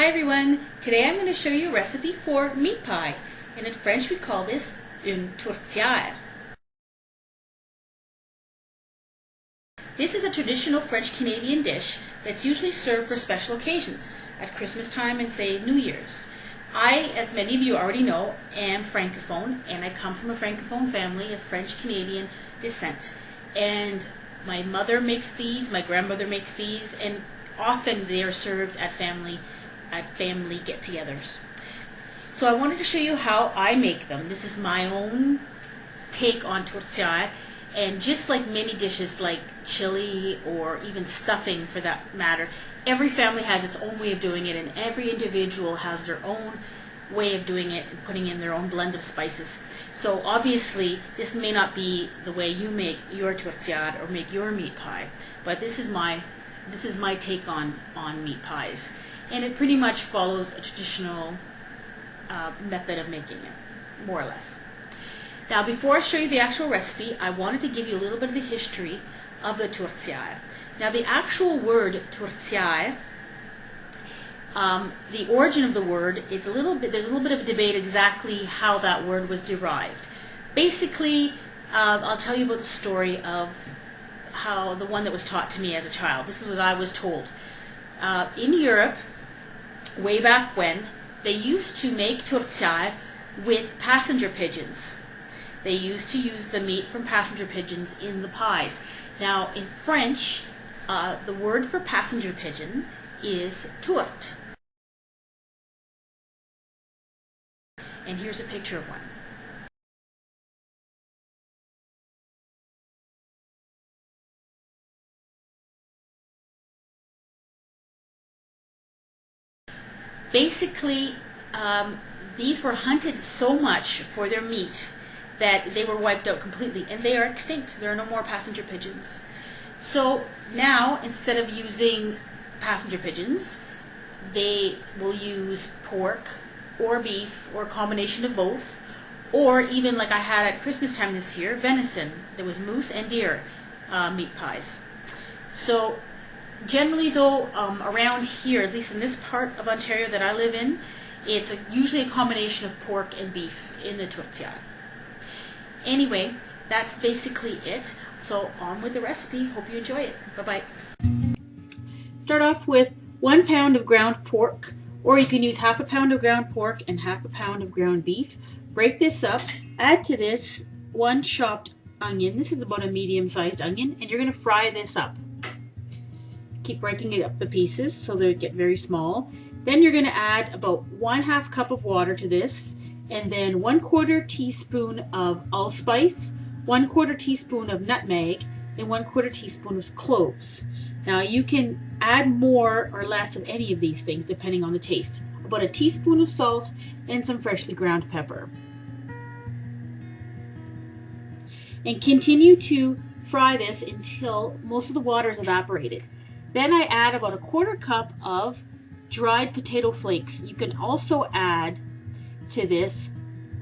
everyone! Today I'm going to show you a recipe for meat pie, and in French we call this une tourtière. This is a traditional French-Canadian dish that's usually served for special occasions, at Christmas time and say New Year's. I, as many of you already know, am Francophone, and I come from a Francophone family of French-Canadian descent. And my mother makes these, my grandmother makes these, and often they are served at family get-togethers. So I wanted to show you how I make them. This is my own take on tourtière, and just like many dishes like chili or even stuffing for that matter, every family has its own way of doing it, and every individual has their own way of doing it and putting in their own blend of spices. So obviously this may not be the way you make your tourtière or make your meat pie, but this is my take on meat pies, and it pretty much follows a traditional method of making it, more or less. Now, before I show you the actual recipe, I wanted to give you a little bit of the history of the tourtière. Now, the actual word tourtière, the origin of the word is there's a little bit of a debate exactly how that word was derived. Basically, I'll tell you about the story of how the one that was taught to me as a child. This is what I was told. In Europe, way back when, they used to make tourtière with passenger pigeons. They used to use the meat from passenger pigeons in the pies. Now, in French, the word for passenger pigeon is tourte. And here's a picture of one. Basically, these were hunted so much for their meat that they were wiped out completely, and they are extinct. There are no more passenger pigeons. So now, instead of using passenger pigeons, they will use pork or beef or a combination of both, or even like I had at Christmas time this year, venison. There was moose and deer meat pies. So generally though, around here, at least in this part of Ontario that I live in, it's usually a combination of pork and beef in the tourtière. Anyway, that's basically it. So on with the recipe. Hope you enjoy it. Bye-bye. Start off with 1 pound of ground pork, or you can use half a pound of ground pork and half a pound of ground beef. Break this up. Add to this 1 chopped onion. This is about a medium-sized onion, and you're going to fry this up. Keep breaking it up the pieces so they get very small. Then you're going to add about 1/2 cup of water to this, and then 1/4 teaspoon of allspice, 1/4 teaspoon of nutmeg, and 1/4 teaspoon of cloves. Now you can add more or less of any of these things depending on the taste. About a teaspoon of salt and some freshly ground pepper. And continue to fry this until most of the water is evaporated. Then I add about a 1/4 cup of dried potato flakes. You can also add to this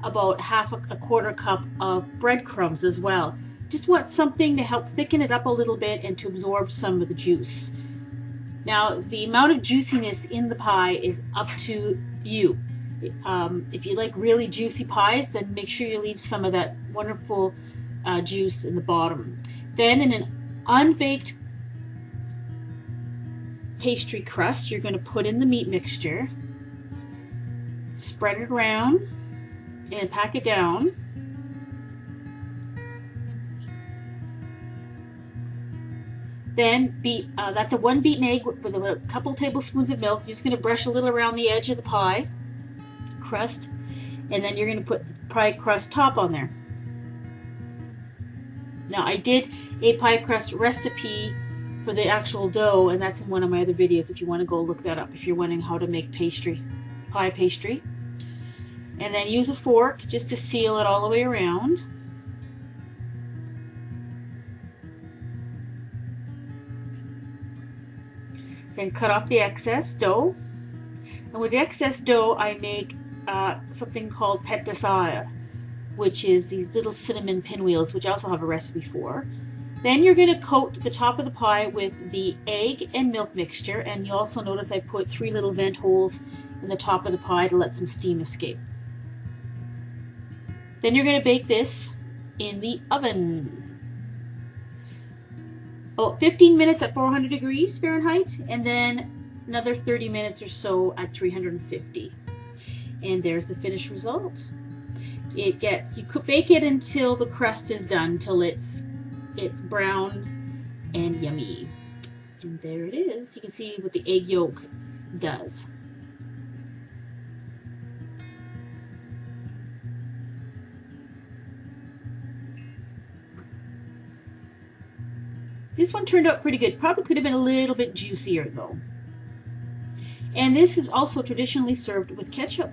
about a 1/4 cup of breadcrumbs as well. Just want something to help thicken it up a little bit and to absorb some of the juice. Now, the amount of juiciness in the pie is up to you. If you like really juicy pies, then make sure you leave some of that wonderful juice in the bottom. Then in an unbaked pastry crust, you're going to put in the meat mixture, spread it around, and pack it down. Then that's a 1 beaten egg with a couple tablespoons of milk. You're just going to brush a little around the edge of the pie crust, and then you're going to put the pie crust top on there. Now, I did a pie crust recipe for the actual dough, and that's in one of my other videos if you want to go look that up, if you're wondering how to make pie pastry. And then use a fork just to seal it all the way around. Then cut off the excess dough. And with the excess dough, I make something called pâte de sire, which is these little cinnamon pinwheels, which I also have a recipe for. Then you're going to coat the top of the pie with the egg and milk mixture, and you also notice I put 3 little vent holes in the top of the pie to let some steam escape. Then you're going to bake this in the oven. About 15 minutes at 400 degrees Fahrenheit, and then another 30 minutes or so at 350. And there's the finished result. You could bake it until the crust is done, till it's brown and yummy. And there it is. You can see what the egg yolk does. This one turned out pretty good. Probably could have been a little bit juicier though. And this is also traditionally served with ketchup.